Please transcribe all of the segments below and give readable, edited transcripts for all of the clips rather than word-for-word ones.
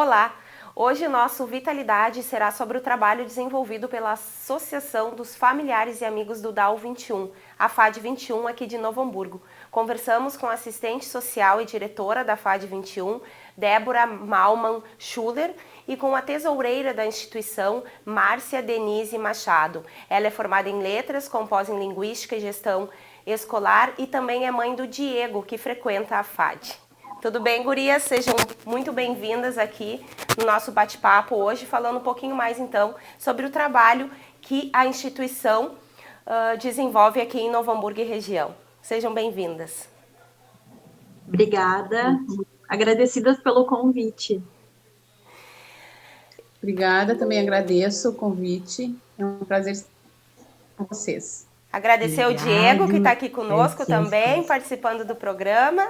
Olá! Hoje o nosso Vitalidade será sobre o trabalho desenvolvido pela Associação dos Familiares e Amigos do DAO 21, a FAD 21 aqui de Novo Hamburgo. Conversamos com a assistente social e diretora da FAD 21, Débora Malman Schuller, e com a tesoureira da instituição, Márcia Denise Machado. Ela é formada em letras, com pós em linguística e gestão escolar e também é mãe do Diego, que frequenta a FAD. Tudo bem, gurias? Sejam muito bem-vindas aqui no nosso bate-papo hoje, falando um pouquinho mais, então, sobre o trabalho que a instituição desenvolve aqui em Novo Hamburgo e região. Sejam bem-vindas. Obrigada, agradecidas pelo convite. Obrigada, também agradeço o convite, é um prazer estar com vocês. Agradecer ao Diego, que está aqui conosco também, participando do programa.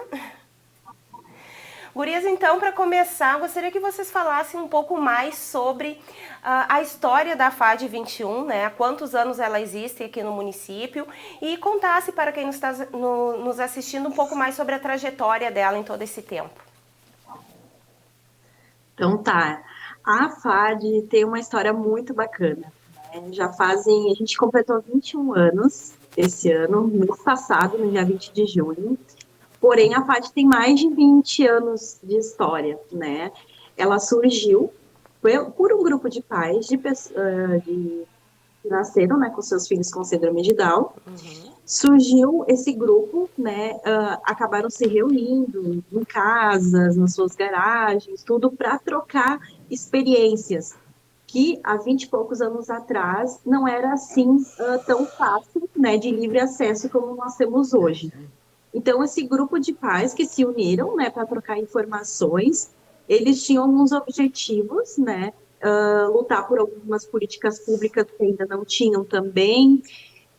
Gurias, então, para começar, gostaria que vocês falassem um pouco mais sobre a história da FAD 21, né? Há quantos anos ela existe aqui no município e contasse para quem está nos assistindo um pouco mais sobre a trajetória dela em todo esse tempo. Então tá, a FAD tem uma história muito bacana, né? A gente completou 21 anos esse ano, mês passado, no dia 20 de junho. Porém, a FAD tem mais de 20 anos de história, né? Ela surgiu por um grupo de pais que nasceram, né, com seus filhos com síndrome de Down. Surgiu esse grupo, né? Acabaram se reunindo em casas, nas suas garagens, tudo para trocar experiências que há 20 e poucos anos atrás não era assim tão fácil, né, de livre acesso como nós temos hoje. Então, esse grupo de pais que se uniram, né, para trocar informações, eles tinham alguns objetivos, né, lutar por algumas políticas públicas que ainda não tinham também,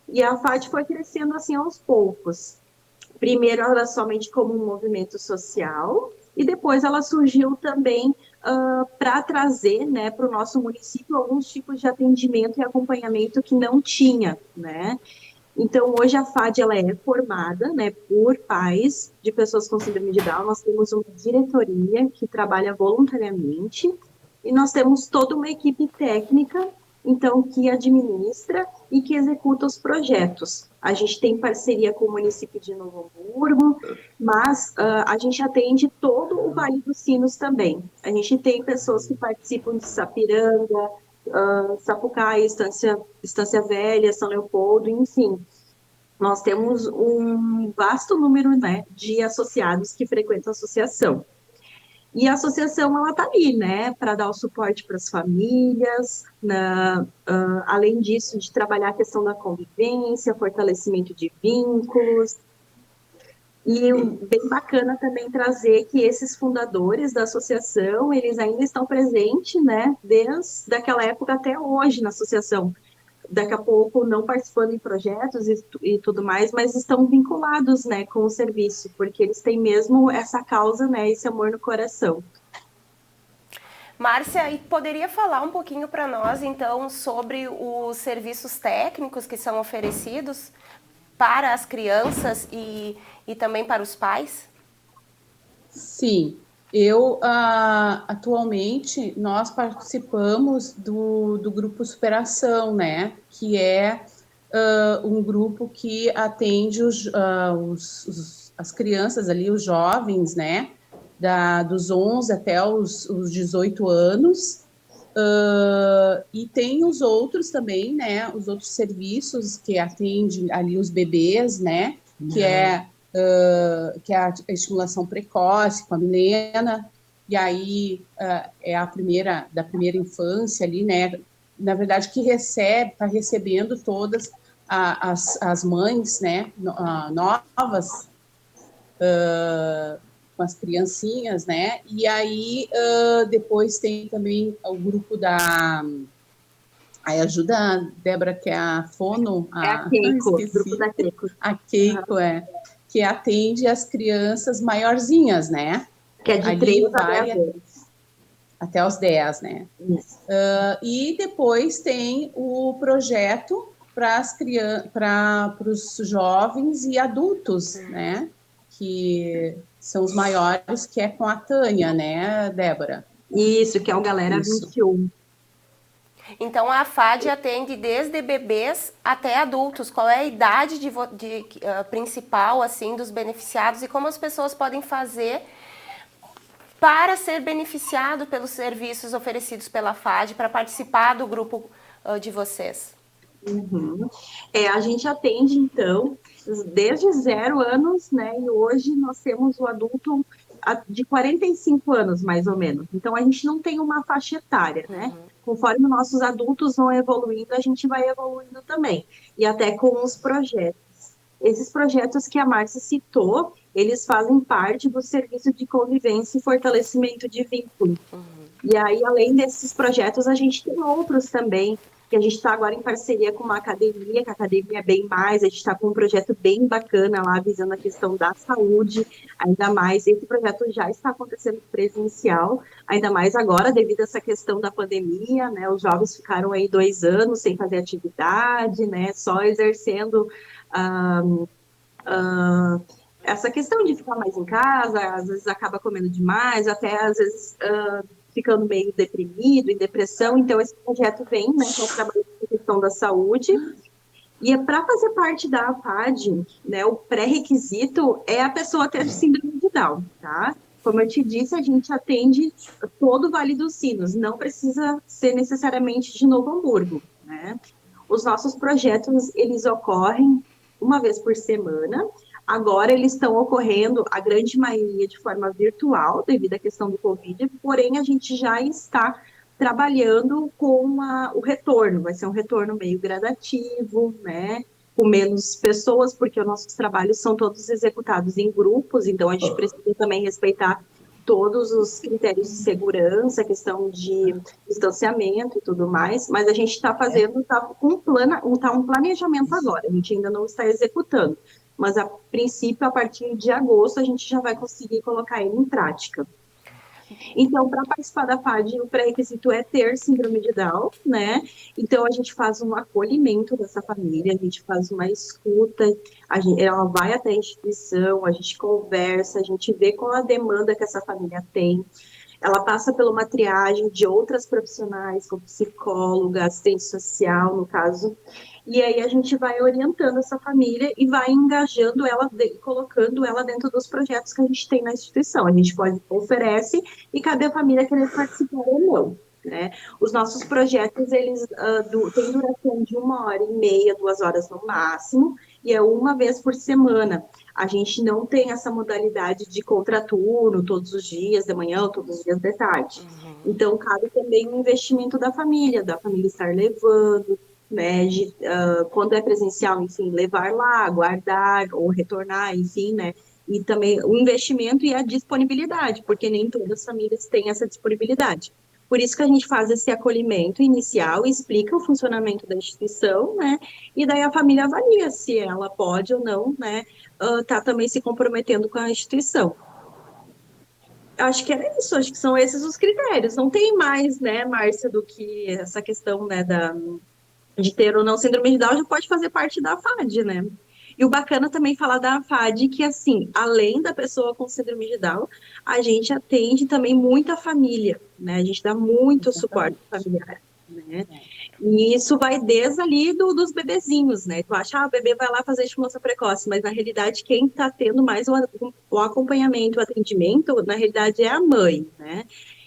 e a FAD foi crescendo assim aos poucos. Primeiro, ela somente como um movimento social, e depois ela surgiu também para trazer, né, para o nosso município alguns tipos de atendimento e acompanhamento que não tinha, né. Então, hoje a FAD ela é formada, né, por pais de pessoas com síndrome de Down. Nós temos uma diretoria que trabalha voluntariamente e nós temos toda uma equipe técnica, então, que administra e que executa os projetos. A gente tem parceria com o município de Novo Hamburgo, mas a gente atende todo o Vale dos Sinos também. A gente tem pessoas que participam de Sapiranga, Sapucaí, Estância Velha, São Leopoldo, enfim. Nós temos um vasto número, né, de associados que frequentam a associação. E a associação, ela está ali, né, para dar o suporte para as famílias, além disso, de trabalhar a questão da convivência, fortalecimento de vínculos. E bem bacana também trazer que esses fundadores da associação, eles ainda estão presentes, né, desde aquela época até hoje na associação. Daqui a pouco não participando em projetos e tudo mais, mas estão vinculados, né, com o serviço, porque eles têm mesmo essa causa, né, esse amor no coração. Márcia, e poderia falar um pouquinho para nós, então, sobre os serviços técnicos que são oferecidos para as crianças e também para os pais? Sim, atualmente, nós participamos do Grupo Superação, né, que é um grupo que atende as crianças ali, os jovens, né, dos 11 até os 18 anos, e tem os outros também, né, os outros serviços que atendem ali os bebês, né, que é a estimulação precoce com a Milena, e aí é da primeira infância ali, né, na verdade que está recebendo todas as mães, né, novas, com as criancinhas, né, e aí depois tem também o grupo aí ajuda a Débora, que é a Fono, É a Keiko, grupo esqueci, da Keiko. a Keiko, que atende as crianças maiorzinhas, né? Que é de Ali 3 a vai 10 anos. até os 10, né? E depois tem o projeto para os jovens e adultos, né? Que são os maiores, que é com a Tânia, né, Débora? Isso, que é o Galera Isso. 21. Então a FAD atende desde bebês até adultos. Qual é a idade principal assim dos beneficiados e como as pessoas podem fazer para ser beneficiado pelos serviços oferecidos pela FAD, para participar do grupo de vocês? Uhum. A gente atende, então, desde 0 anos, né? E hoje nós temos o adulto de 45 anos, mais ou menos. Então, a gente não tem uma faixa etária, né? Conforme nossos adultos vão evoluindo, a gente vai evoluindo também. E até com os projetos. Esses projetos que a Márcia citou, eles fazem parte do serviço de convivência e fortalecimento de vínculo. E aí, além desses projetos, a gente tem outros também, que a gente está agora em parceria com uma academia, que a academia é Bem Mais, a gente está com um projeto bem bacana lá, visando a questão da saúde, ainda mais, esse projeto já está acontecendo presencial, ainda mais agora, devido a essa questão da pandemia, né, os jovens ficaram aí 2 anos sem fazer atividade, né, só exercendo essa questão de ficar mais em casa, às vezes acaba comendo demais, até às vezes ficando meio deprimido, em depressão. Então, esse projeto vem, né, com o trabalho de questão da saúde. E para fazer parte da FAD, né, o pré-requisito é a pessoa ter síndrome de Down, tá? Como eu te disse, a gente atende todo o Vale dos Sinos, não precisa ser necessariamente de Novo Hamburgo, né? Os nossos projetos, eles ocorrem uma vez por semana. Agora eles estão ocorrendo, a grande maioria, de forma virtual, devido à questão do Covid, porém a gente já está trabalhando com o retorno, vai ser um retorno meio gradativo, né? Com menos pessoas, porque os nossos trabalhos são todos executados em grupos, então a gente precisa também respeitar todos os critérios de segurança, questão de distanciamento e tudo mais, mas a gente está fazendo, um planejamento agora, a gente ainda não está executando, mas a princípio, a partir de agosto, a gente já vai conseguir colocar ele em prática. Então, para participar da FAD, o pré-requisito é ter síndrome de Down, né? Então, a gente faz um acolhimento dessa família, a gente faz uma escuta, ela vai até a instituição, a gente conversa, a gente vê qual a demanda que essa família tem. Ela passa por uma triagem de outras profissionais, como psicóloga, assistente social, no caso, e aí a gente vai orientando essa família e vai engajando ela, colocando ela dentro dos projetos que a gente tem na instituição. A gente oferece e cada família querer participar ou não. Né? Os nossos projetos, eles têm duração de 1h30, 2 horas no máximo, e é uma vez por semana. A gente não tem essa modalidade de contraturno, todos os dias de manhã, todos os dias de tarde. Então, cabe também o investimento da família estar levando, né, quando é presencial, enfim, levar lá, guardar ou retornar, enfim, né, e também o investimento e a disponibilidade, porque nem todas as famílias têm essa disponibilidade. Por isso que a gente faz esse acolhimento inicial, explica o funcionamento da instituição, né, e daí a família avalia se ela pode ou não, né, tá também se comprometendo com a instituição. Acho que era isso, acho que são esses os critérios, não tem mais, né, Márcia, do que essa questão, né, de ter ou não síndrome de Down, já pode fazer parte da FAD, né? E o bacana também falar da FAD que, assim, além da pessoa com síndrome de Down, a gente atende também muita família, né? A gente dá muito suporte familiar, né? E isso vai desde ali dos bebezinhos, né? Tu acha, o bebê vai lá fazer estimulação precoce, mas na realidade quem está tendo mais o acompanhamento, o atendimento, na realidade é a mãe, né?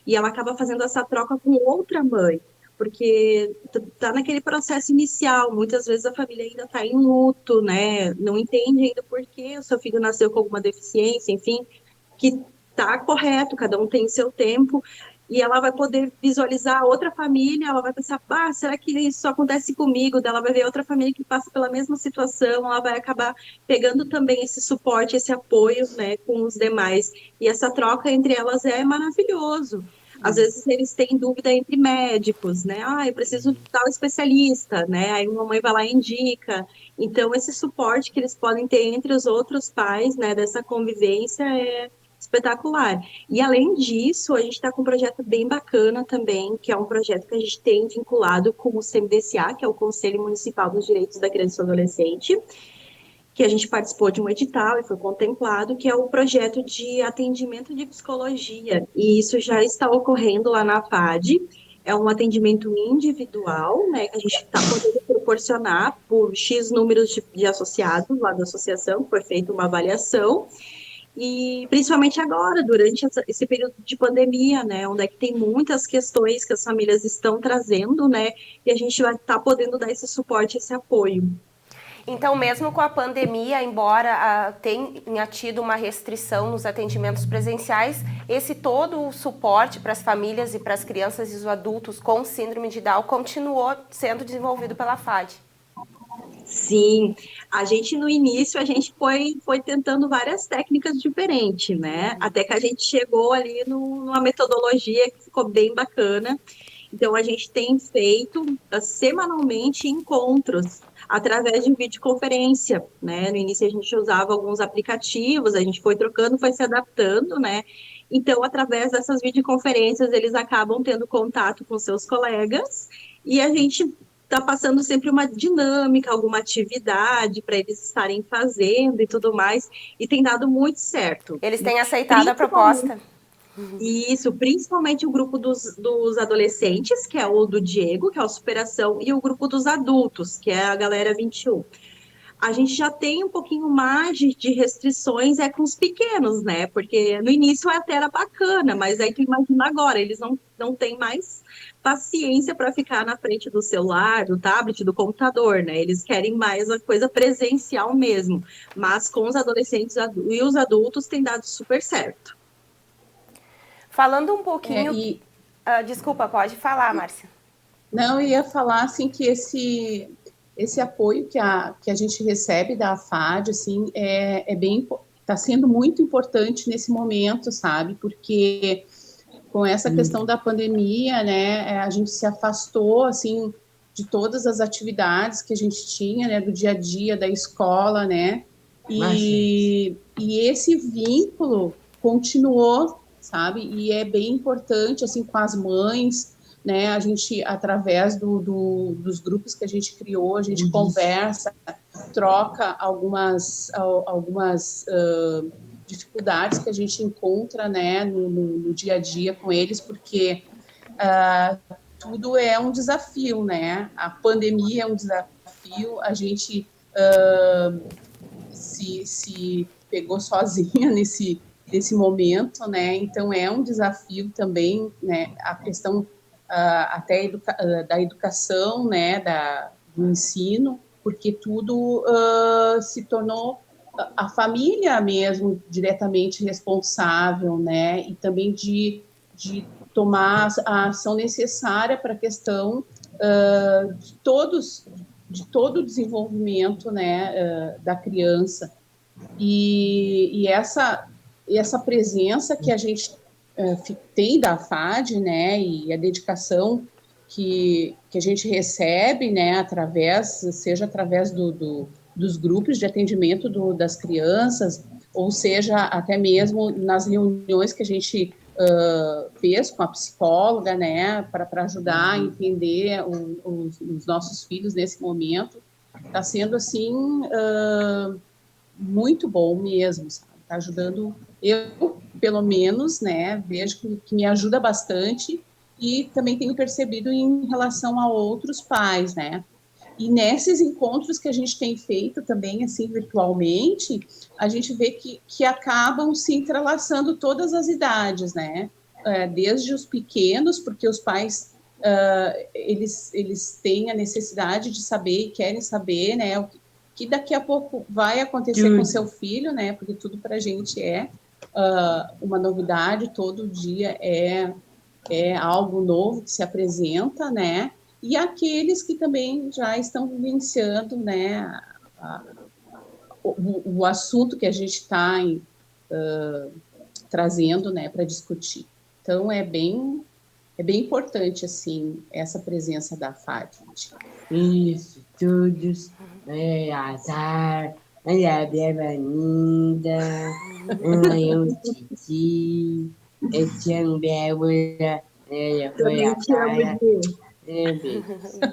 E ela acaba fazendo essa troca com outra mãe, porque tá naquele processo inicial, muitas vezes a família ainda está em luto, né? Não entende ainda por que o seu filho nasceu com alguma deficiência, enfim, que tá correto, cada um tem seu tempo, e ela vai poder visualizar outra família, ela vai pensar, será que isso acontece comigo? Daí ela vai ver outra família que passa pela mesma situação, ela vai acabar pegando também esse suporte, esse apoio, né, com os demais, e essa troca entre elas é maravilhoso. Às vezes eles têm dúvida entre médicos, né? Eu preciso de tal especialista, né? Aí uma mãe vai lá e indica. Então, esse suporte que eles podem ter entre os outros pais, né, dessa convivência é espetacular. E, além disso, a gente está com um projeto bem bacana também, que é um projeto que a gente tem vinculado com o CMDCA, que é o Conselho Municipal dos Direitos da Criança e do Adolescente, que a gente participou de um edital e foi contemplado, que é o projeto de atendimento de psicologia. E isso já está ocorrendo lá na FAD. É um atendimento individual, né, que a gente está podendo proporcionar por X números de associados lá da associação, foi feita uma avaliação, e principalmente agora, durante esse período de pandemia, né, onde é que tem muitas questões que as famílias estão trazendo, né, e a gente vai estar podendo dar esse suporte, esse apoio. Então, mesmo com a pandemia, embora tenha tido uma restrição nos atendimentos presenciais, esse todo o suporte para as famílias e para as crianças e os adultos com síndrome de Down continuou sendo desenvolvido pela FAD. Sim, a gente no início a gente foi tentando várias técnicas diferentes, né? Até que a gente chegou ali numa metodologia que ficou bem bacana. Então a gente tem feito semanalmente encontros através de videoconferência, né? No início a gente usava alguns aplicativos, a gente foi trocando, foi se adaptando, né? Então, através dessas videoconferências, eles acabam tendo contato com seus colegas e a gente está passando sempre uma dinâmica, alguma atividade para eles estarem fazendo e tudo mais, e tem dado muito certo. Eles têm aceitado a proposta? Isso, principalmente o grupo dos adolescentes, que é o do Diego, que é o Superação, e o grupo dos adultos, que é a galera 21. A gente já tem um pouquinho mais de restrições com os pequenos, né? Porque no início até era bacana, mas aí tu imagina agora, eles não têm mais paciência para ficar na frente do celular, do tablet, do computador, né? Eles querem mais a coisa presencial mesmo. Mas com os adolescentes e os adultos tem dado super certo. Falando um pouquinho... desculpa, pode falar, Márcia. Não, eu ia falar assim que esse apoio que a gente recebe da FAD, assim, está sendo muito importante nesse momento, sabe? Porque com essa questão da pandemia, né, a gente se afastou, assim, de todas as atividades que a gente tinha, né, do dia a dia, da escola, né, e esse vínculo continuou, sabe? E é bem importante, assim, com as mães, né, a gente, através dos grupos que a gente criou, a gente conversa, troca algumas dificuldades que a gente encontra, né, no dia a dia com eles, porque tudo é um desafio, né, a pandemia é um desafio, a gente se pegou sozinha nesse momento, né, então é um desafio também, né, a questão até da educação, né, do ensino, porque tudo se tornou a família mesmo diretamente responsável, né, e também de tomar a ação necessária para a questão de todo o desenvolvimento, né, da criança. E essa presença que a gente tem da FAD, né, e a dedicação que a gente recebe, né, seja através dos grupos de atendimento das crianças, ou seja, até mesmo nas reuniões que a gente fez com a psicóloga, né, para ajudar a entender os nossos filhos nesse momento, está sendo, assim, muito bom mesmo, sabe? Está ajudando, eu, pelo menos, né, vejo que me ajuda bastante e também tenho percebido em relação a outros pais, né? E nesses encontros que a gente tem feito também, assim, virtualmente, a gente vê que acabam se entrelaçando todas as idades, né? Desde os pequenos, porque os pais, eles têm a necessidade de saber e querem saber, né, o que daqui a pouco vai acontecer com seu filho, né, porque tudo para a gente é uma novidade, todo dia é algo novo que se apresenta, né, e aqueles que também já estão vivenciando, né, o assunto que a gente está trazendo, né, para discutir. Então, é bem importante, assim, essa presença da FAD. Isso, todos, azar, olha, bem-vinda, eu Titi, eu te amo, Débora, Também te amo, Gil. Beijos.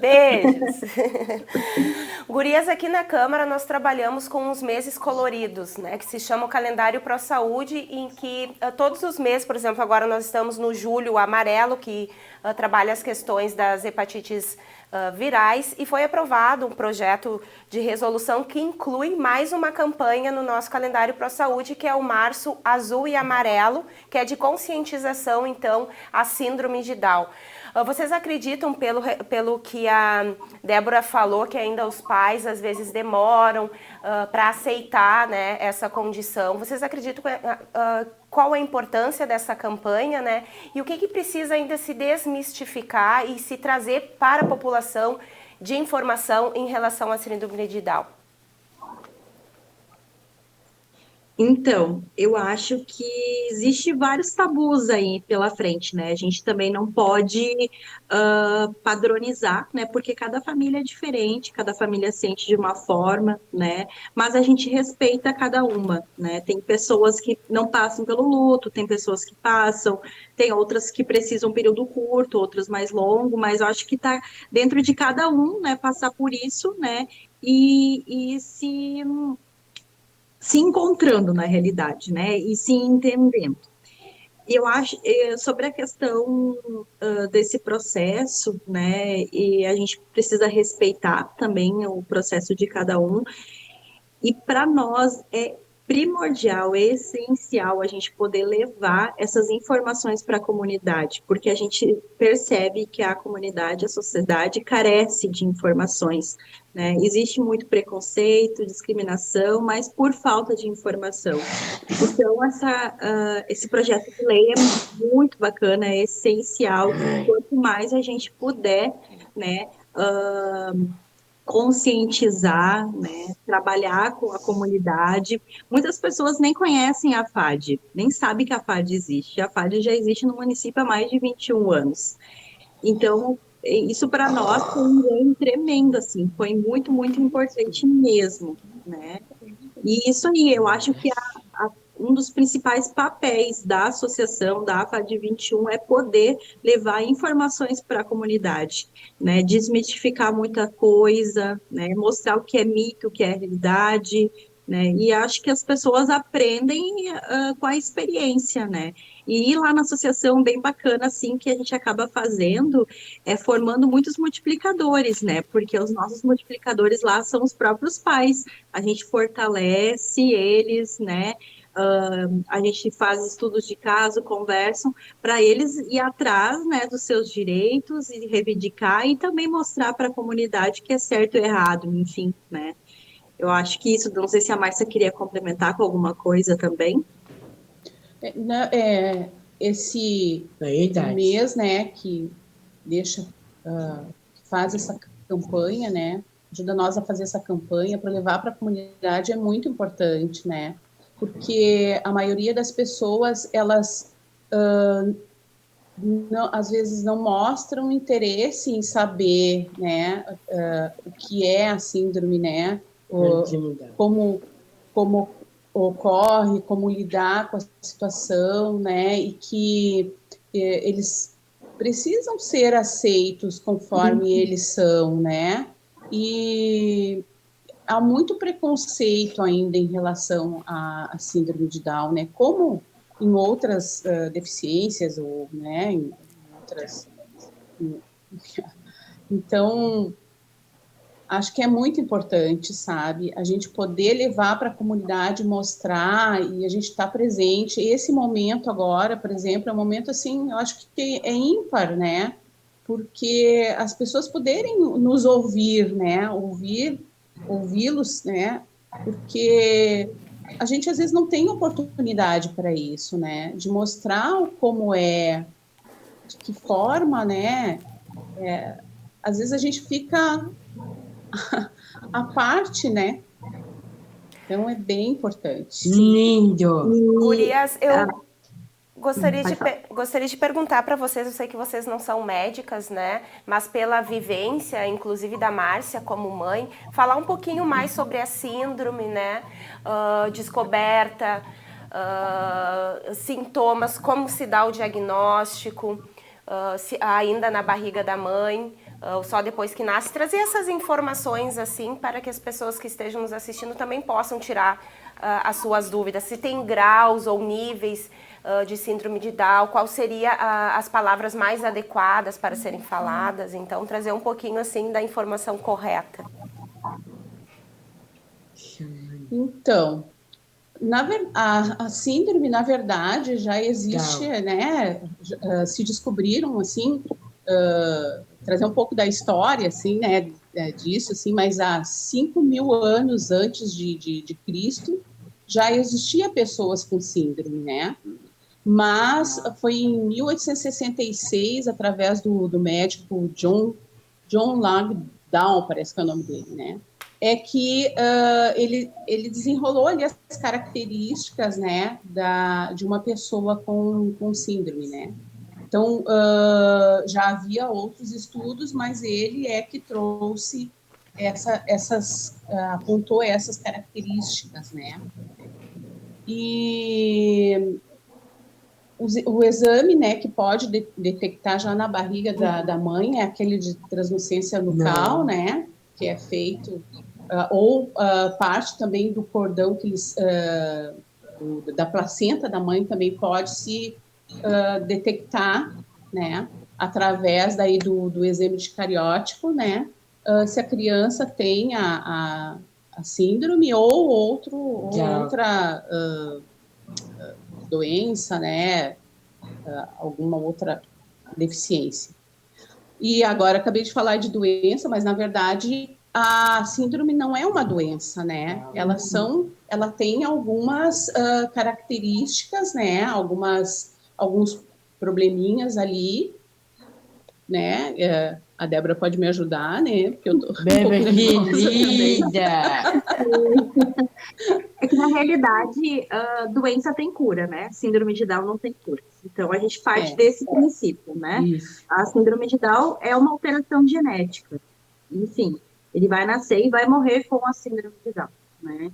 Beijos! Gurias, aqui na Câmara nós trabalhamos com os meses coloridos, né, que se chama o calendário Pro Saúde, em que todos os meses, por exemplo, agora nós estamos no julho amarelo, que trabalha as questões das hepatites virais, e foi aprovado um projeto de resolução que inclui mais uma campanha no nosso calendário Pro Saúde, que é o Março Azul e Amarelo, que é de conscientização, então, à síndrome de Down. Vocês acreditam, pelo que a Débora falou, que ainda os pais às vezes demoram para aceitar, né, essa condição? Vocês acreditam qual a importância dessa campanha, né? E o que precisa ainda se desmistificar e se trazer para a população de informação em relação à síndrome de Down? Então, eu acho que existe vários tabus aí pela frente, né? A gente também não pode padronizar, né? Porque cada família é diferente, cada família sente de uma forma, né? Mas a gente respeita cada uma, né? Tem pessoas que não passam pelo luto, tem pessoas que passam, tem outras que precisam um período curto, outras mais longo, mas eu acho que tá dentro de cada um, né? Passar por isso, né? E se encontrando na realidade, né? E se entendendo. Eu acho sobre a questão desse processo, né? E a gente precisa respeitar também o processo de cada um. E para nós é primordial, é essencial a gente poder levar essas informações para a comunidade, porque a gente percebe que a comunidade, a sociedade carece de informações, né? Existe muito preconceito, discriminação, mas por falta de informação. Então, esse projeto de lei é muito bacana, é essencial. Quanto mais a gente puder, né? Conscientizar, né, trabalhar com a comunidade. Muitas pessoas nem conhecem a FAD, nem sabem que a FAD existe. A FAD já existe no município há mais de 21 anos. Então, isso para nós foi um ganho tremendo, assim, foi muito, muito importante mesmo, né? E isso aí, eu acho que um dos principais papéis da associação, da AFAD 21, é poder levar informações para a comunidade, né? Desmistificar muita coisa, né? Mostrar o que é mito, o que é realidade, né? E acho que as pessoas aprendem com a experiência, né? E ir lá na associação, bem bacana, assim, que a gente acaba fazendo, é formando muitos multiplicadores, né? Porque os nossos multiplicadores lá são os próprios pais, a gente fortalece eles, né? A gente faz estudos de caso, conversam, para eles ir atrás, né, dos seus direitos e reivindicar e também mostrar para a comunidade que é certo e errado, enfim, né? Eu acho que isso, não sei se a Márcia queria complementar com alguma coisa também. Esse Verdade. mês, né, que deixa, que faz essa campanha, né, ajuda nós a fazer essa campanha para levar para a comunidade é muito importante, né, porque a maioria das pessoas, elas não, às vezes não mostram interesse em saber, né, o que é a síndrome, né, como ocorre, como lidar com a situação, né, e que eles precisam ser aceitos conforme eles são, né, e há muito preconceito ainda em relação à síndrome de Down, né, como em outras deficiências, ou, né, em outras... Então, acho que é muito importante, sabe, a gente poder levar para a comunidade, mostrar, e a gente estar presente. Esse momento agora, por exemplo, é um momento, assim, eu acho que é ímpar, né, porque as pessoas poderem nos ouvir, né, ouvi-los, né, porque a gente, às vezes, não tem oportunidade para isso, né, de mostrar como é, de que forma, né, às vezes a gente fica à parte, né? Então é bem importante. Lindo! Gurias, eu Pode falar. gostaria de perguntar para vocês, eu sei que vocês não são médicas, né? Mas pela vivência, inclusive da Márcia como mãe, falar um pouquinho mais sobre a síndrome, né? Descoberta, sintomas, como se dá o diagnóstico, ainda na barriga da mãe. só depois que nasce, trazer essas informações assim para que as pessoas que estejam nos assistindo também possam tirar as suas dúvidas, se tem graus ou níveis de síndrome de Down, qual seria as palavras mais adequadas para serem faladas, então trazer um pouquinho assim da informação correta. Então, a síndrome, na verdade, já existe, né? Se descobriram, assim, trazer um pouco da história, assim, né? Disso, assim, mas há 5.000 anos antes de Cristo já existia pessoas com síndrome, né? Mas foi em 1866, através do médico John Langdon, parece que é o nome dele, né? É que ele desenrolou ali as características, né, de uma pessoa com síndrome, né? Então, já havia outros estudos, mas ele é que trouxe apontou essas características, né? E o exame, né, que pode detectar já na barriga da mãe é aquele de translucência nucal, né, que é feito, ou parte também do cordão da placenta da mãe também pode se detectar, né, através daí do exame de cariótipo, né, se a criança tem a síndrome ou outra doença, né, alguma outra deficiência. E agora acabei de falar de doença, mas na verdade a síndrome não é uma doença, né? Ela tem algumas características, né? Alguns probleminhas ali, né? A Débora pode me ajudar, né? Porque eu tô um pouco nervosa também. É que, na realidade, doença tem cura, né? Síndrome de Down não tem cura. Então, a gente parte desse princípio, né? Isso. A síndrome de Down é uma alteração genética. Enfim, ele vai nascer e vai morrer com a síndrome de Down, né?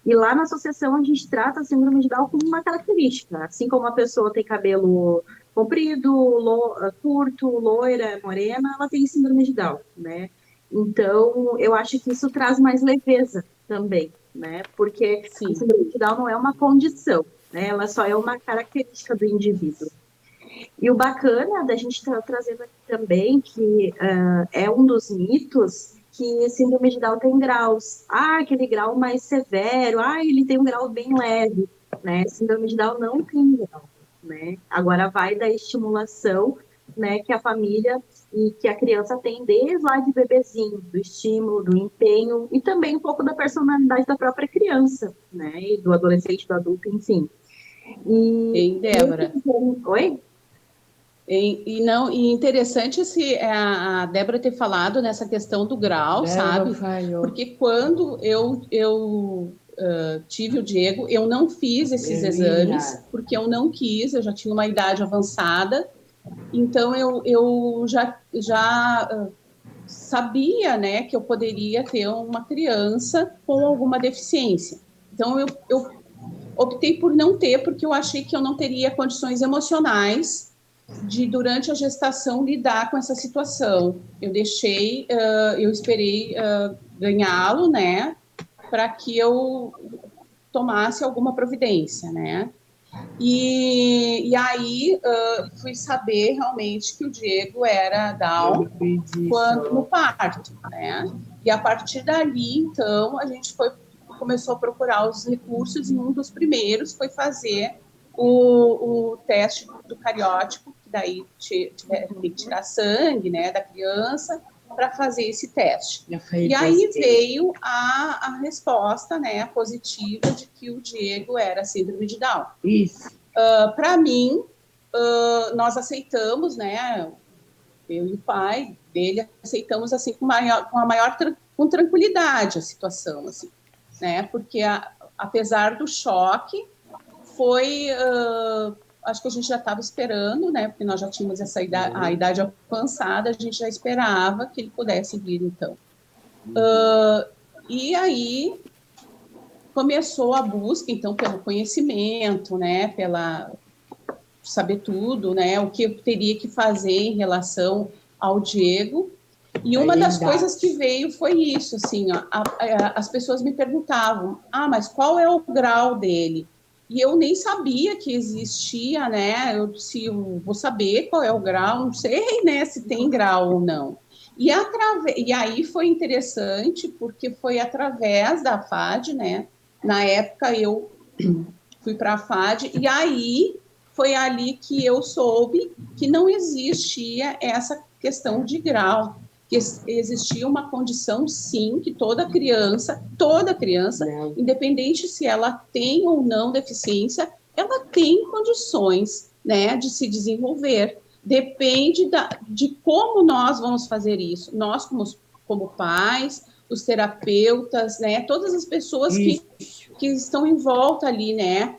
E lá na associação a gente trata a síndrome de Down como uma característica. Assim como a pessoa tem cabelo comprido, curto, loira, morena, ela tem síndrome de Down, né? Então, eu acho que isso traz mais leveza também, né? Porque a síndrome de Down não é uma condição, né? Ela só é uma característica do indivíduo. E o bacana da gente estar trazendo aqui também, que é um dos mitos, que síndrome de Down tem graus. Ah, aquele grau mais severo. Ah, ele tem um grau bem leve, né? Síndrome de Down não tem grau, né? Agora vai da estimulação, né, que a família e que a criança tem desde lá de bebezinho, do estímulo, do empenho e também um pouco da personalidade da própria criança, né? E do adolescente, do adulto, enfim. Ei, Débora. Oi? E interessante a Débora ter falado nessa questão do grau, sabe? Porque quando eu tive o Diego, eu não fiz esses exames, porque eu não quis, eu já tinha uma idade avançada, então eu já sabia, né, que eu poderia ter uma criança com alguma deficiência. Então eu optei por não ter, porque eu achei que eu não teria condições emocionais de, durante a gestação, lidar com essa situação. Eu esperei ganhá-lo, né, para que eu tomasse alguma providência, né. E aí fui saber realmente que o Diego era Down no parto, né. E a partir dali, então, a gente começou a procurar os recursos e um dos primeiros foi fazer o teste do cariótipo, que daí tem que tirar sangue, né, da criança para fazer esse teste. E aí veio a resposta, né, positiva de que o Diego era síndrome de Down. Isso. Para mim, nós aceitamos, né, eu e o pai dele aceitamos assim com tranquilidade a situação, assim, né, porque apesar do choque, acho que a gente já estava esperando, né, porque nós já tínhamos a idade avançada, a gente já esperava que ele pudesse vir, então. E aí começou a busca, então, pelo conhecimento, né, pela saber tudo, né, o que eu teria que fazer em relação ao Diego. E uma das coisas que veio foi isso, assim, ó, as pessoas me perguntavam, mas qual é o grau dele? E eu nem sabia que existia, né? Eu vou saber qual é o grau, não sei, né, se tem grau ou não. E aí foi interessante, porque foi através da FAD, né? Na época eu fui para a FAD, e aí foi ali que eu soube que não existia essa questão de grau, que existia uma condição, sim, que toda criança, independente se ela tem ou não deficiência, ela tem condições, né, de se desenvolver. Depende de como nós vamos fazer isso. Nós, como pais, os terapeutas, né, todas as pessoas que estão em volta ali, né,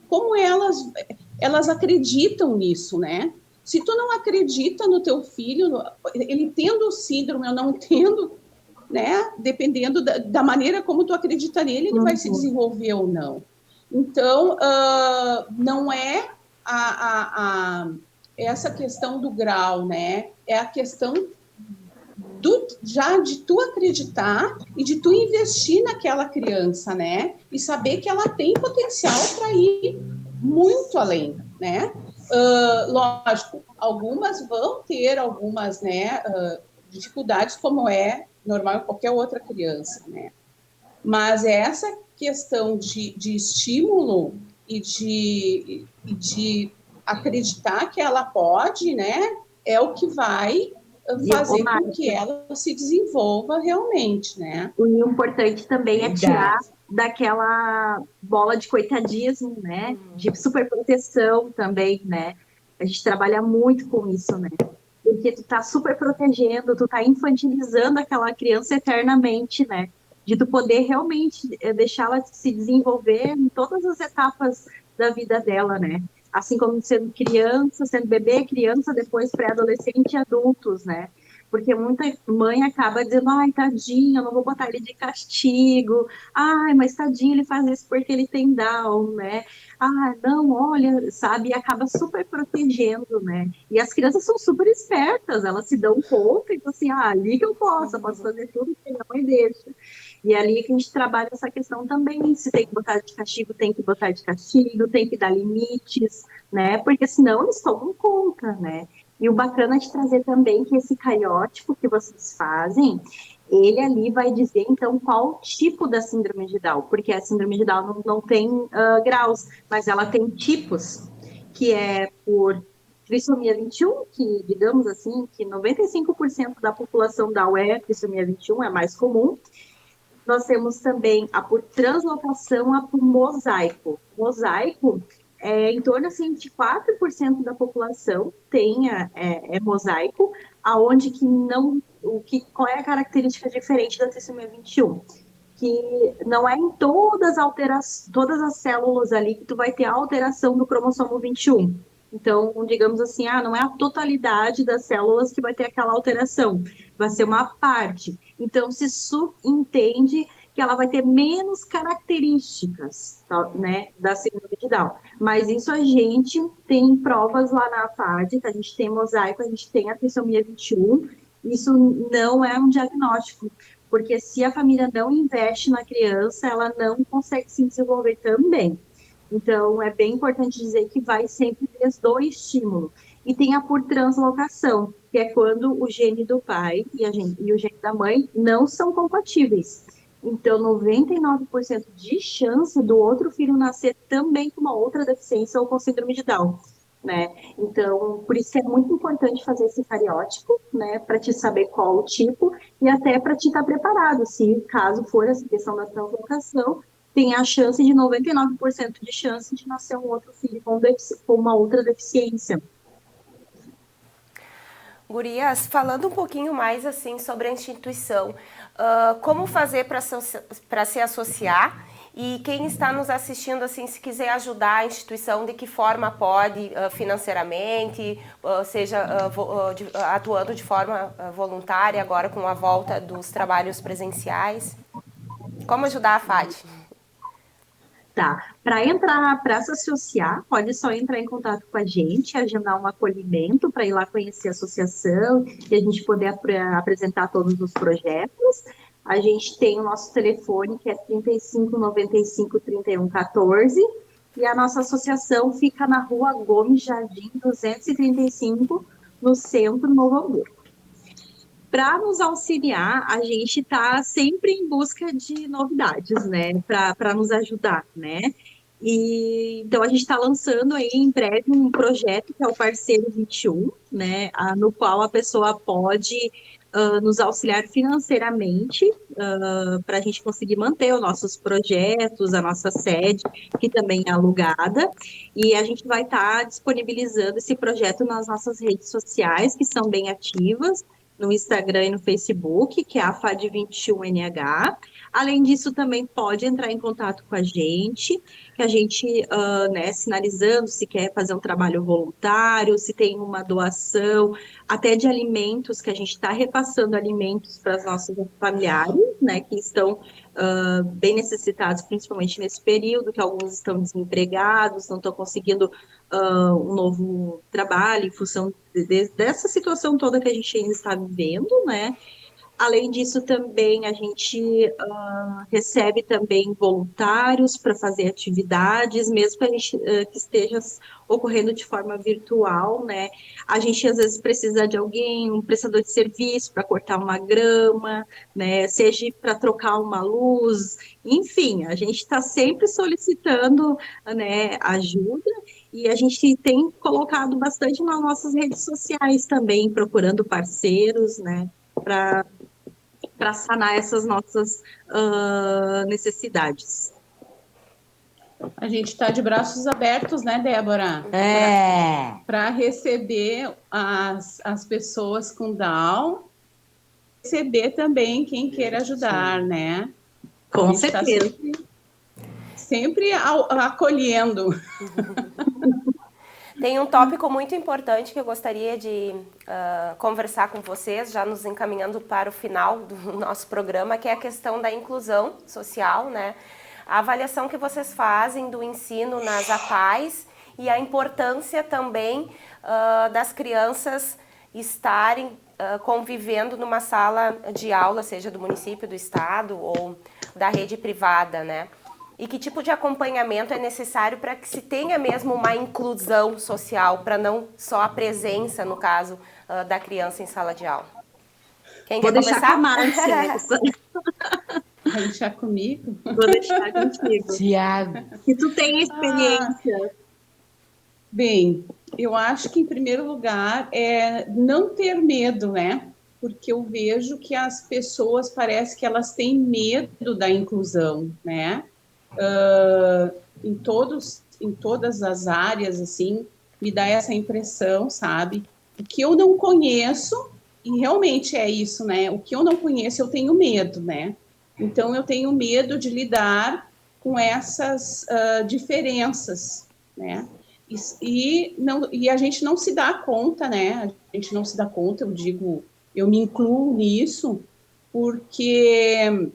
como elas acreditam nisso, né? Se tu não acredita no teu filho, ele tendo síndrome ou não tendo, né? Dependendo da maneira como tu acredita nele, ele vai se desenvolver ou não. Então, não é essa questão do grau, né? É a questão já de tu acreditar e de tu investir naquela criança, né? E saber que ela tem potencial para ir muito além, né? Lógico, algumas vão ter algumas, né, dificuldades, como é normal em qualquer outra criança, né? Mas essa questão de estímulo e de acreditar que ela pode, né, é o que vai fazer com que ela se desenvolva realmente, né? O importante também é tirar daquela bola de coitadismo, né? De superproteção também, né? A gente trabalha muito com isso, né? Porque tu tá super protegendo, tu tá infantilizando aquela criança eternamente, né? De tu poder realmente deixá-la se desenvolver em todas as etapas da vida dela, né? Assim como sendo criança, sendo bebê, criança, depois pré-adolescente e adultos, né? Porque muita mãe acaba dizendo, ai, tadinho, eu não vou botar ele de castigo. Ai, mas tadinho, ele faz isso porque ele tem Down, né? Ah, não, olha, sabe? E acaba super protegendo, né? E as crianças são super espertas, elas se dão conta, então assim, ali que eu posso fazer tudo que minha mãe deixa. E ali que a gente trabalha essa questão também, se tem que botar de castigo, tem que botar de castigo, tem que dar limites, né? Porque senão eles tomam conta, né? E o bacana de trazer também que esse cariótipo que vocês fazem, ele ali vai dizer, então, qual tipo da síndrome de Down, porque a síndrome de Down não tem graus, mas ela tem tipos, que é por trissomia 21, que, digamos assim, que 95% da população Down é trissomia 21, é mais comum. Nós temos também a por translocação, a por mosaico. Mosaico em torno assim, de 4% da população tem mosaico, aonde que não, qual é a característica diferente da trissomia 21? Que não é em todas as células ali que tu vai ter a alteração do cromossomo 21. Então, digamos assim, não é a totalidade das células que vai ter aquela alteração, vai ser uma parte. Então, se subentende que ela vai ter menos características, né, da síndrome de Down. Mas isso a gente tem provas lá na FAD, que a gente tem mosaico, a gente tem a trissomia 21, isso não é um diagnóstico, porque se a família não investe na criança, ela não consegue se desenvolver também. Então, é bem importante dizer que vai sempre do estímulo. E tem a por translocação, que é quando o gene do pai e o gene da mãe não são compatíveis. Então, 99% de chance do outro filho nascer também com uma outra deficiência ou com síndrome de Down, né? Então, por isso é muito importante fazer esse cariótipo, né, para te saber qual o tipo e até para te estar preparado, se caso for essa questão da translocação, tem a chance de 99% de chance de nascer um outro filho com uma outra deficiência. Gurias, falando um pouquinho mais assim sobre a instituição, como fazer para se associar e quem está nos assistindo, assim, se quiser ajudar a instituição, de que forma pode, financeiramente, seja atuando de forma voluntária agora com a volta dos trabalhos presenciais? Como ajudar a FAD? Tá. Para entrar, para se associar, pode só entrar em contato com a gente, agendar um acolhimento para ir lá conhecer a associação e a gente poder apresentar todos os projetos. A gente tem o nosso telefone, que é 35 95 31 14, e a nossa associação fica na Rua Gomes Jardim 235, no centro de Novo Hamburgo. Para nos auxiliar, a gente está sempre em busca de novidades, né? Para nos ajudar, né? E então a gente está lançando aí em breve um projeto que é o Parceiro 21, né? No qual a pessoa pode nos auxiliar financeiramente para a gente conseguir manter os nossos projetos, a nossa sede, que também é alugada, e a gente vai estar disponibilizando esse projeto nas nossas redes sociais, que são bem ativas, no Instagram e no Facebook, que é a FAD21NH. Além disso, também pode entrar em contato com a gente, que a gente, né, sinalizando se quer fazer um trabalho voluntário, se tem uma doação, até de alimentos, que a gente está repassando alimentos para os nossos familiares, né, que estão bem necessitados, principalmente nesse período, que alguns estão desempregados, não estão conseguindo um novo trabalho em função dessa situação toda que a gente ainda está vivendo, né? Além disso, também a gente recebe também voluntários para fazer atividades, mesmo que a gente que esteja ocorrendo de forma virtual, né? A gente às vezes precisa de alguém, um prestador de serviço para cortar uma grama, né? Seja para trocar uma luz, enfim, a gente está sempre solicitando, né, ajuda, e a gente tem colocado bastante nas nossas redes sociais também, procurando parceiros, né? Para sanar essas nossas necessidades. A gente está de braços abertos, né, Débora? Para receber as pessoas com Down, receber também quem queira ajudar, né? Com certeza. Tá sempre acolhendo. Tem um tópico muito importante que eu gostaria de conversar com vocês, já nos encaminhando para o final do nosso programa, que é a questão da inclusão social, né? A avaliação que vocês fazem do ensino nas APAES e a importância também das crianças estarem convivendo numa sala de aula, seja do município, do estado ou da rede privada, né? E que tipo de acompanhamento é necessário para que se tenha mesmo uma inclusão social, para não só a presença, no caso, da criança em sala de aula? Quem Vou quer deixar começar? com a Márcia essa. Vai deixar comigo? Vou deixar contigo. Tiago. Que tu tem experiência. Bem, eu acho que, em primeiro lugar, é não ter medo, né? Porque eu vejo que as pessoas parece que elas têm medo da inclusão, né? Em todas as áreas, assim, me dá essa impressão, sabe? O que eu não conheço, e realmente é isso, né? O que eu não conheço, eu tenho medo, né? Então, eu tenho medo de lidar com essas diferenças, né? E a gente não se dá conta, né? A gente não se dá conta, eu digo, eu me incluo nisso, porque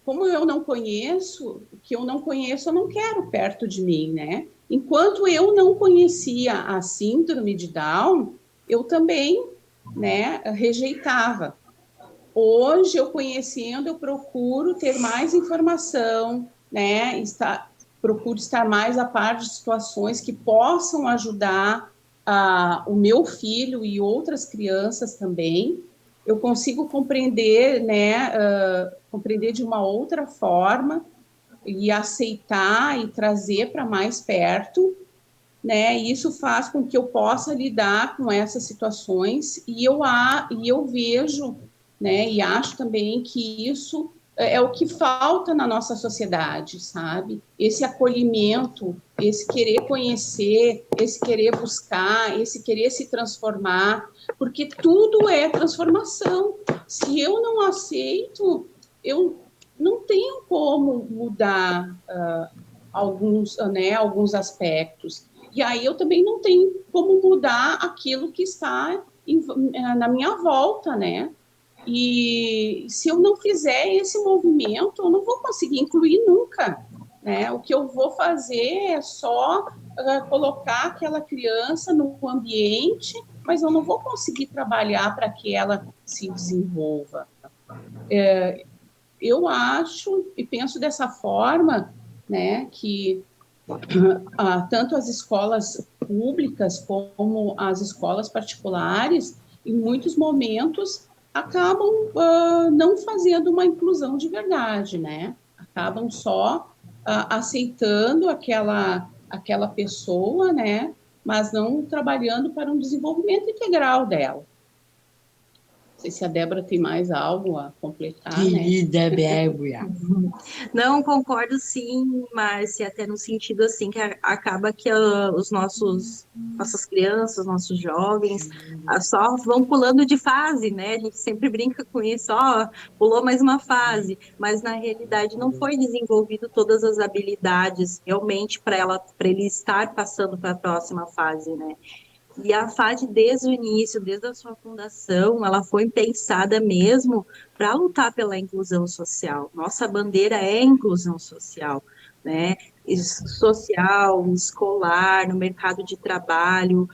como eu não conheço, o que eu não conheço, eu não quero perto de mim, né? Enquanto eu não conhecia a síndrome de Down, eu também, né, rejeitava. Hoje, eu conhecendo, eu procuro ter mais informação, né? Procuro estar mais a par de situações que possam ajudar o meu filho e outras crianças também. Eu consigo compreender, né? Compreender de uma outra forma e aceitar e trazer para mais perto, né? E isso faz com que eu possa lidar com essas situações e eu vejo, né? E acho também que isso é o que falta na nossa sociedade, sabe? Esse acolhimento, esse querer conhecer, esse querer buscar, esse querer se transformar, porque tudo é transformação. Se eu não aceito, eu não tenho como mudar alguns aspectos. E aí eu também não tenho como mudar aquilo que está na minha volta, né? E se eu não fizer esse movimento, eu não vou conseguir incluir nunca, né? O que eu vou fazer é só colocar aquela criança no ambiente, mas eu não vou conseguir trabalhar para que ela se desenvolva. Eu acho e penso dessa forma, né, que tanto as escolas públicas como as escolas particulares, em muitos momentos, acabam não fazendo uma inclusão de verdade, né? Acabam só aceitando aquela pessoa, né? Mas não trabalhando para um desenvolvimento integral dela. Não sei se a Débora tem mais algo a completar, né? Querida Débora. Não, concordo sim, Márcia, até no sentido assim que acaba que nossas crianças, nossos jovens, só vão pulando de fase, né? A gente sempre brinca com isso, ó, pulou mais uma fase, mas na realidade não foi desenvolvido todas as habilidades realmente para ele estar passando para a próxima fase, né? E a FAD, desde o início, desde a sua fundação, ela foi pensada mesmo para lutar pela inclusão social. Nossa bandeira é inclusão social, né? Social, escolar, no mercado de trabalho.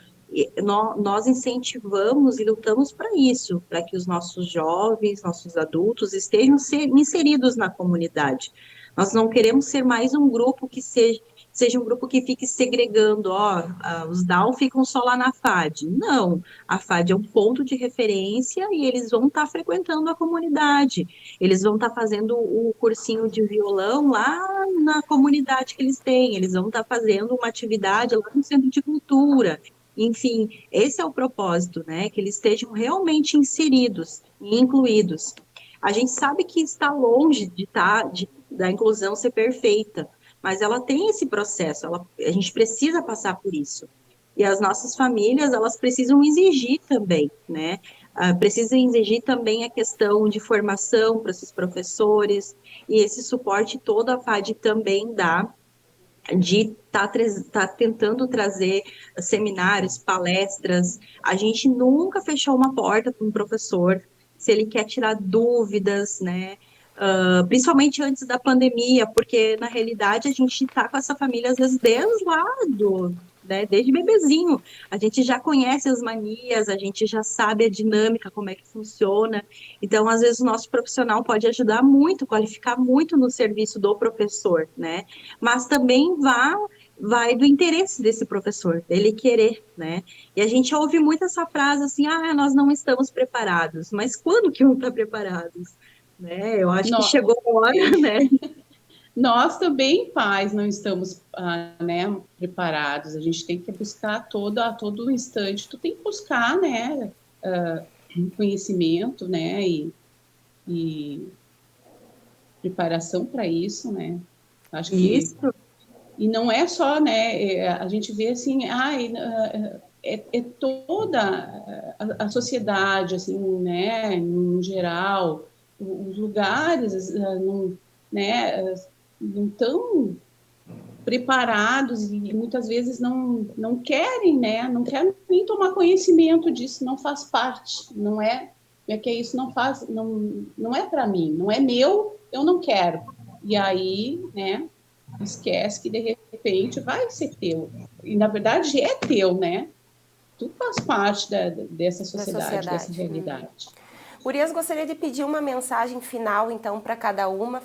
Nós incentivamos e lutamos para isso, para que os nossos jovens, nossos adultos estejam inseridos na comunidade. Nós não queremos ser mais um grupo que seja um grupo que fique segregando, ó, os Down ficam só lá na FAD. Não, a FAD é um ponto de referência e eles vão estar frequentando a comunidade, eles vão estar fazendo o cursinho de violão lá na comunidade que eles têm, eles vão estar fazendo uma atividade lá no centro de cultura. Enfim, esse é o propósito, né? Que eles estejam realmente inseridos e incluídos. A gente sabe que está longe da inclusão ser perfeita, mas ela tem esse processo, a gente precisa passar por isso. E as nossas famílias, elas precisam exigir também, né? Precisam exigir também a questão de formação para esses professores, e esse suporte todo a FAD também dá, de tá tentando trazer seminários, palestras. A gente nunca fechou uma porta para um professor, se ele quer tirar dúvidas, né? Principalmente antes da pandemia, porque na realidade a gente está com essa família às vezes desde lá né, desde bebezinho. A gente já conhece as manias, a gente já sabe a dinâmica, como é que funciona. Então, às vezes, o nosso profissional pode ajudar muito, qualificar muito no serviço do professor, né? Mas também vai do interesse desse professor, dele querer, né? E a gente ouve muito essa frase assim, nós não estamos preparados. Mas quando que um está preparado? Né? Eu acho que Nó- chegou a hora, né? Nós também, pais, não estamos né, preparados. A gente tem que buscar a todo instante. Tu tem que buscar, né, conhecimento, né, e preparação para isso, né. Acho que Isso. e não é só, né, a gente vê assim, é toda a sociedade, assim, né, em geral, os lugares, não, né, não estão preparados e muitas vezes não querem, né, não querem nem tomar conhecimento disso, não faz parte, não é que isso não é para mim, não é meu, eu não quero. E aí, né, esquece que de repente vai ser teu. E na verdade é teu, né? Tu faz parte dessa sociedade, dessa realidade. Urias, gostaria de pedir uma mensagem final, então, para cada uma,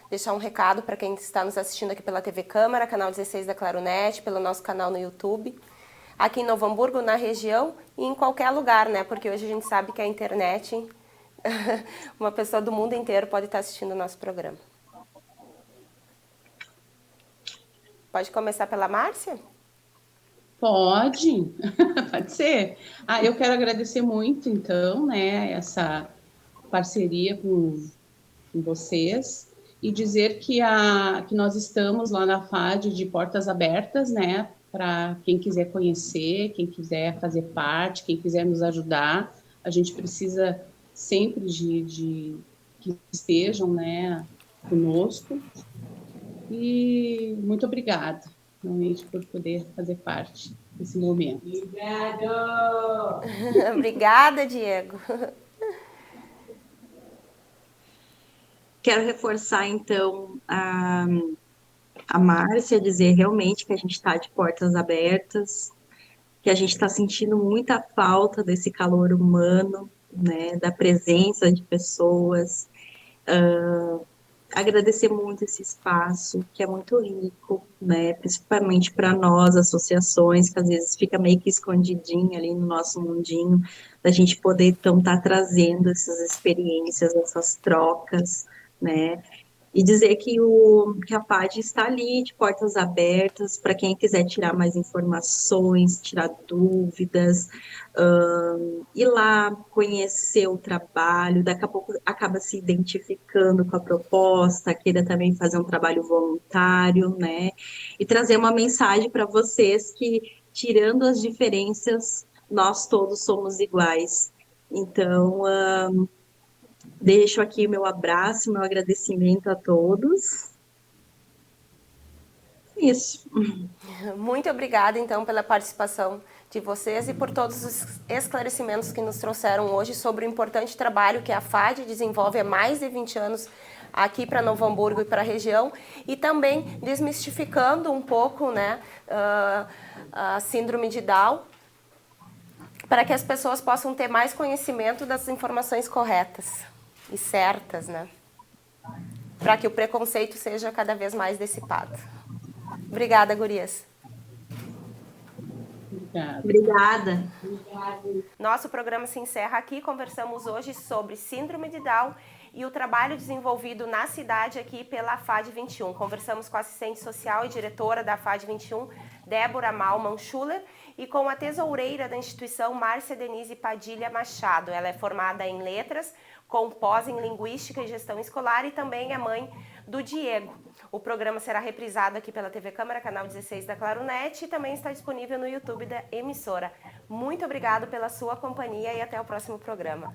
deixar um recado para quem está nos assistindo aqui pela TV Câmara, canal 16 da Claronet, pelo nosso canal no YouTube, aqui em Novo Hamburgo, na região e em qualquer lugar, né? Porque hoje a gente sabe que a internet, uma pessoa do mundo inteiro pode estar assistindo o nosso programa. Pode começar pela Márcia? Pode, pode ser. Eu quero agradecer muito, então, né, essa parceria com vocês e dizer que nós estamos lá na FAD de portas abertas, né, para quem quiser conhecer, quem quiser fazer parte, quem quiser nos ajudar. A gente precisa sempre de que estejam, né, conosco. E muito obrigada, realmente, por poder fazer parte desse momento. Obrigado! Obrigada, Diego. Quero reforçar, então, a Márcia, dizer realmente que a gente está de portas abertas, que a gente está sentindo muita falta desse calor humano, né, da presença de pessoas. Agradecer muito esse espaço, que é muito rico, né, principalmente para nós, associações, que às vezes fica meio que escondidinho ali no nosso mundinho, da gente poder, então, estar trazendo essas experiências, essas trocas, né, e dizer que a PAD está ali, de portas abertas, para quem quiser tirar mais informações, tirar dúvidas, ir lá conhecer o trabalho, daqui a pouco acaba se identificando com a proposta, queira também fazer um trabalho voluntário, né? E trazer uma mensagem para vocês que, tirando as diferenças, nós todos somos iguais. Então, deixo aqui meu abraço, meu agradecimento a todos. Isso. Muito obrigada, então, pela participação de vocês e por todos os esclarecimentos que nos trouxeram hoje sobre o importante trabalho que a FAD desenvolve há mais de 20 anos aqui para Novo Hamburgo e para a região, e também desmistificando um pouco, né, a síndrome de Down, para que as pessoas possam ter mais conhecimento das informações corretas e certas, né, para que o preconceito seja cada vez mais dissipado. Obrigada, gurias. Obrigada. Nosso programa se encerra aqui. Conversamos hoje sobre síndrome de Down e o trabalho desenvolvido na cidade aqui pela FAD 21. Conversamos com a assistente social e diretora da FAD 21, Débora Malman Schuller, e com a tesoureira da instituição, Márcia Denise Padilha Machado. Ela é formada em letras, com pós em linguística e gestão escolar, e também é mãe do Diego. O programa será reprisado aqui pela TV Câmara, canal 16 da Claronet, e também está disponível no YouTube da emissora. Muito obrigado pela sua companhia e até o próximo programa.